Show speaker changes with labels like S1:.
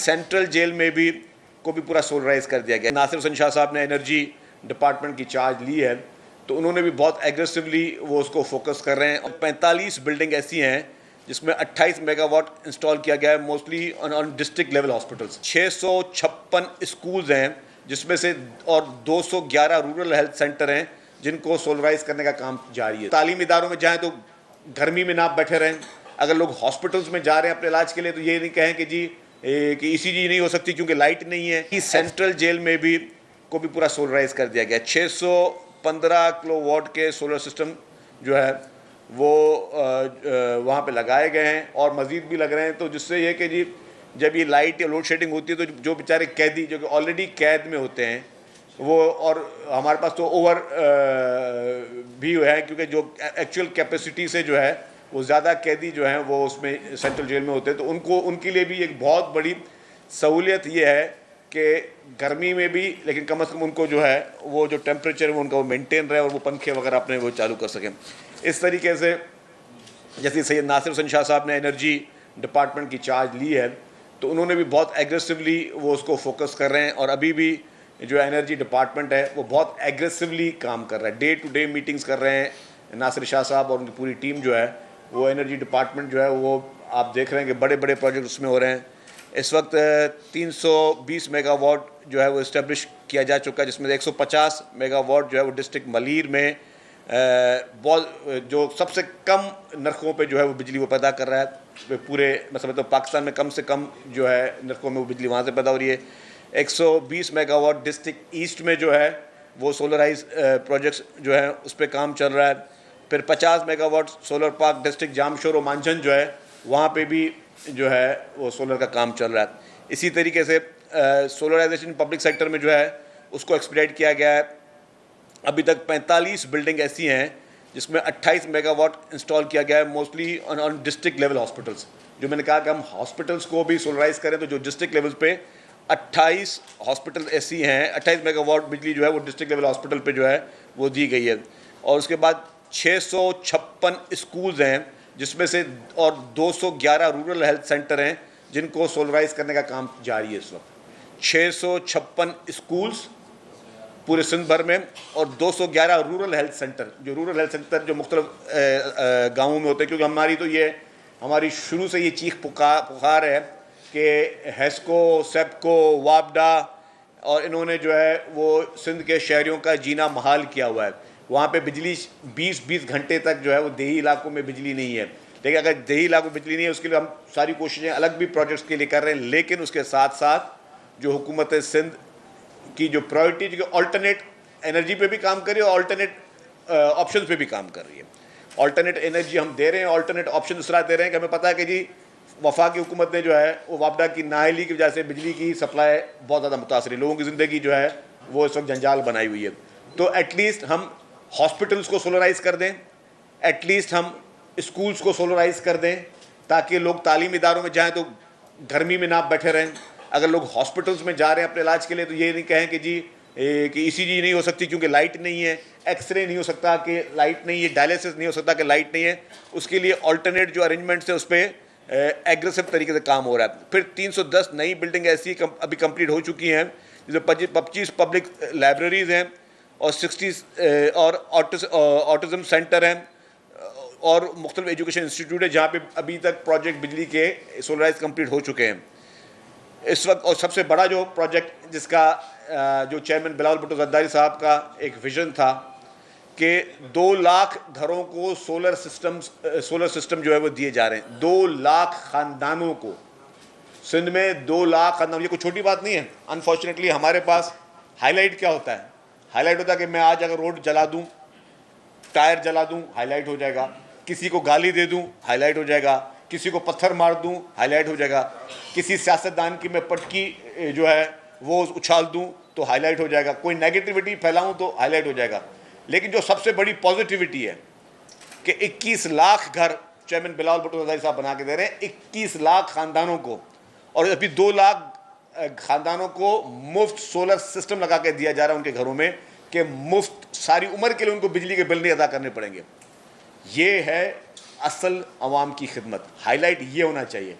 S1: Central jail में भी को भी पूरा सोलराइज कर दिया गया। नासिर हुसैन शाह साहब ने एनर्जी डिपार्टमेंट की चार्ज ली है, तो उन्होंने भी बहुत एग्रेसिवली वो उसको फोकस कर रहे हैं। और 45 बिल्डिंग ऐसी हैं जिसमें 28 मेगावाट इंस्टॉल किया गया है, mostly on district level hospitals. 656 schools हैं जिसमें से, और 211 रूरल हेल्थ सेंटर हैं जिनको सोलराइज करने का काम जारी है। तालीमी इदारों में जाएँ तो गर्मी में ना बैठे रहें। अगर लोग हॉस्पिटल्स में जा रहे हैं अपने इलाज के लिए, तो ये नहीं कहें कि जी कि ईसीजी नहीं हो सकती क्योंकि लाइट नहीं है। कि सेंट्रल जेल में भी को भी पूरा सोलराइज कर दिया गया। 615 किलोवाट के सोलर सिस्टम जो है वो वहाँ पे लगाए गए हैं और मज़ीद भी लग रहे हैं। तो जिससे ये कि जी जब ये लाइट या लोड शेडिंग होती है तो जो बेचारे कैदी जो कि ऑलरेडी कैद में होते हैं वो, और हमारे पास तो ओवर भी है क्योंकि जो एक्चुअल कैपेसिटी से जो है वो ज़्यादा कैदी जो हैं वो उसमें सेंट्रल जेल में होते हैं, तो उनके लिए भी एक बहुत बड़ी सहूलियत ये है कि गर्मी में भी, लेकिन कम से कम उनको जो है वो जो टेम्परेचर है वो उनका वो मेंटेन रहे और वो पंखे वगैरह अपने वो चालू कर सकें। इस तरीके से जैसे सैयद नासिर हुसैन शाह साहब ने एनर्जी डिपार्टमेंट की चार्ज ली है, तो उन्होंने भी बहुत एग्रेसिवली वो उसको फोकस कर रहे हैं। और अभी भी जो एनर्जी डिपार्टमेंट है वो बहुत एग्रेसिवली काम कर रहा है, डे टू डे मीटिंग्स कर रहे हैं नासिर शाह साहब और उनकी पूरी टीम जो है वो। एनर्जी डिपार्टमेंट जो है वो आप देख रहे हैं कि बड़े बड़े प्रोजेक्ट उसमें हो रहे हैं। इस वक्त 320 मेगावाट जो है वो इस्टेब्लिश किया जा चुका है, जिसमें 150 मेगावाट जो है वो डिस्ट्रिक्ट मलीर में बहुत जो सबसे कम नरखों पे जो है वो बिजली वो पैदा कर रहा है पूरे मतलब तो पाकिस्तान में कम से कम जो है नरखों में वो बिजली वहाँ से पैदा हो रही है। 120 मेगावाट डिस्ट्रिक्ट ईस्ट में जो है वो सोलराइज प्रोजेक्ट्स जो है उस पर काम चल रहा है। फिर 50 megawatt solar park district Jamshoro और मांझन जो है वहाँ पे भी जो है वो सोलर का काम चल रहा है। इसी तरीके से सोलराइजेशन पब्लिक सेक्टर में जो है उसको एक्सपीडिएट किया गया है। अभी तक 45 बिल्डिंग ऐसी हैं जिसमें 28 मेगावाट इंस्टॉल किया गया है, mostly on district level hospitals. जो मैंने कहा कि हम हॉस्पिटल्स को भी सोलराइज करें, तो जो डिस्ट्रिक्ट लेवल पे 28 हॉस्पिटल ऐसी हैं, 28 मेगावाट बिजली जो है वो डिस्ट्रिक्ट लेवल हॉस्पिटल पे जो है वो दी गई है। और उसके बाद 656 स्कूल्स हैं जिसमें से, और 211 रूरल हेल्थ सेंटर हैं जिनको सोलराइज करने का काम जारी है इस वक्त। 656 स्कूल्स पूरे सिंध भर में और 211 रूरल हेल्थ सेंटर, जो रूरल हेल्थ सेंटर जो मुख्तलिफ गाँवों में होते हैं। क्योंकि हमारी शुरू से ये चीख पुकार है कि हेस्को, सेप्को, वापडा और इन्होंने जो है वो सिंध के शहरियों का जीना महाल किया हुआ है। वहाँ पे बिजली 20-20 घंटे तक जो है वो देही इलाकों में बिजली नहीं है। लेकिन अगर देही इलाकों में बिजली नहीं है उसके लिए हम सारी कोशिशें अलग भी प्रोजेक्ट्स के लिए कर रहे हैं, लेकिन उसके साथ साथ जो हुकूमत सिंध की जो प्रायोरिटी जो ऑल्टरनेट एनर्जी पे भी काम कर रही है और ऑल्टरनेट ऑप्शन पे भी काम कर रही है। ऑल्टरनेट एनर्जी हम दे रहे हैं, ऑल्टरनेट ऑप्शन इस तरह दे रहे हैं कि हमें पता है कि जी वफाकी हुकूमत ने जो है वो वापडा की नाअहली की वजह से बिजली की सप्लाई बहुत ज़्यादा मुतासर है, लोगों की ज़िंदगी जो है वो इस वक्त जंजाल बनाई हुई है। तो एटलीस्ट हम हॉस्पिटल्स को सोलराइज कर दें, एटलीस्ट हम स्कूल्स को सोलराइज कर दें, ताकि लोग तालीमी इदारों में जाएँ तो गर्मी में ना बैठे रहें। अगर लोग हॉस्पिटल्स में जा रहे हैं अपने इलाज के लिए, तो ये नहीं कहें कि जी कि ईसीजी नहीं हो सकती क्योंकि लाइट नहीं है, एक्सरे नहीं हो सकता कि लाइट नहीं है, डायलिसिस नहीं हो सकता कि लाइट नहीं है। उसके लिए अल्टरनेट जो अरेंजमेंट्स है उस पर एग्रेसिव तरीके से काम हो रहा है। फिर 310 नई बिल्डिंग ऐसी अभी कंप्लीट हो चुकी हैं, जिसमें 25 पब्लिक लाइब्रेरीज़ हैं और 60 और ऑटिज़म सेंटर हैं और मुख्तलिफ एजुकेशन इंस्टीट्यूट है जहाँ पे अभी तक प्रोजेक्ट बिजली के सोलराइज कंप्लीट हो चुके हैं इस वक्त। और सबसे बड़ा जो प्रोजेक्ट जिसका जो चेयरमैन बिलावल भुट्टो ज़रदारी साहब का एक विज़न था कि 2 लाख घरों को सोलर सिस्टम जो है वो दिए जा रहे हैं। 2 लाख ख़ानदानों को सिंध में 2 लाख ख़ानदान, ये कोई छोटी बात नहीं है। अनफॉर्चुनेटली हमारे पास हाईलाइट क्या होता है, हाईलाइट होता है कि मैं आज अगर रोड जला दूं, टायर जला दूं, हाईलाइट हो जाएगा। किसी को गाली दे दूं, हाईलाइट हो जाएगा। किसी को पत्थर मार दूं, हाईलाइट हो जाएगा। किसी सियासतदान की मैं पटकी जो है वो उछाल दूं तो हाईलाइट हो जाएगा। कोई नेगेटिविटी फैलाऊं तो हाईलाइट हो जाएगा। लेकिन जो सबसे बड़ी पॉजिटिविटी है कि 21 लाख घर चेयरमैन बिलावल भुट्टो ज़रदारी साहब बना के दे रहे हैं 21 लाख ख़ानदानों को, और अभी 2 लाख ख़ानदानों को मुफ्त सोलर सिस्टम लगा के दिया जा रहा है उनके घरों में कि मुफ्त सारी उम्र के लिए उनको बिजली के बिल नहीं अदा करने पड़ेंगे। ये है असल अवाम की खिदमत। हाईलाइट ये होना चाहिए।